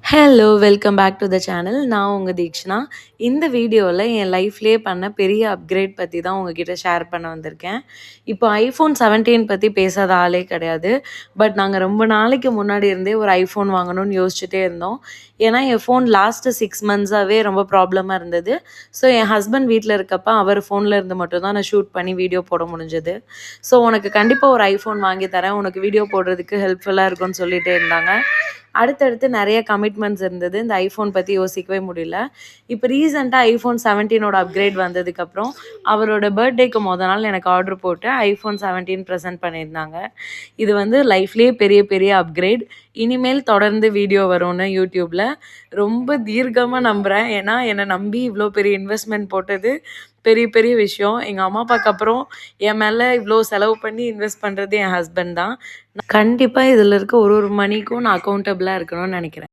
Hello! Welcome back to the channel. நான் உங்க தீக்ஷனா. இந்த வீடியோல என் லைஃப்லயே பண்ண பெரிய அப்கிரேட் பத்தி தான் உங்ககிட்ட ஷேர் பண்ண வந்திருக்கேன். இப்போ iPhone 17 பத்தி பேசாத ஆளே கிடையாது. பட் நாங்க ரொம்ப நாளைக்கு முன்னாடி இருந்தே ஒரு iPhone வாங்கணும்னு யோசிச்சுட்டே இருந்தோம். ஏன்னா, என் ஃபோன் லாஸ்ட் 6 மந்த்ஸாவே ரொம்ப ப்ராப்ளமா இருந்தது. ஸோ, என் ஹஸ்பண்ட் வீட்ல இருக்கப்ப அவர் ஃபோன்ல இருந்து மட்டும் தான் நான் ஷூட் பண்ணி வீடியோ போட முடிஞ்சது. ஸோ, "உனக்கு கண்டிப்பா ஒரு iPhone வாங்கி தரேன். உனக்கு வீடியோ போடுறதுக்கு ஹெல்ப்ஃபுல்லா இருக்கும்னு" சொல்லிட்டே இருந்தாங்க. அடுத்தடுத்து நெறைய கமிட்மெண்ட்ஸ் இருந்தது. இந்த iPhone பத்தி யோசிக்கவே முடியல. இப்ப ரீசென்ட்டா iPhone 17ஓட அப்கிரேட் வந்ததுக்கப்புறம், அவரோட பர்த்டேக்கு மொத நாள் எனக்கு ஆர்டர் போட்டு iPhone 17 பிரசன்ட் பண்ணியிருந்தாங்க. இது வந்து லைஃப்லயே பெரிய பெரிய அப்கிரேட். இனிமேல் தொடர்ந்து வீடியோ வரும்னு YouTubeல. ரொம்ப தீர்க்கமா நம்புறேன். ஏன்னா, என்ன நம்பி இவ்ளோ பெரிய இன்வெஸ்ட்மென்ட் போட்டது பெரிய பெரிய விஷயம். எங்க அம்மா, அப்பாக்கு அப்புறம் என் மேல இவ்ளோ செலவு பண்ணி இன்வெஸ்ட் பண்றது என் ஹஸ்பண்ட் தான். கண்டிப்பா இதுல இருக்க ஒரு ஒரு மணிக்கும் நான் அக்கவுண்டபிளா இருக்கணும்னு நெனைக்கிறேன்.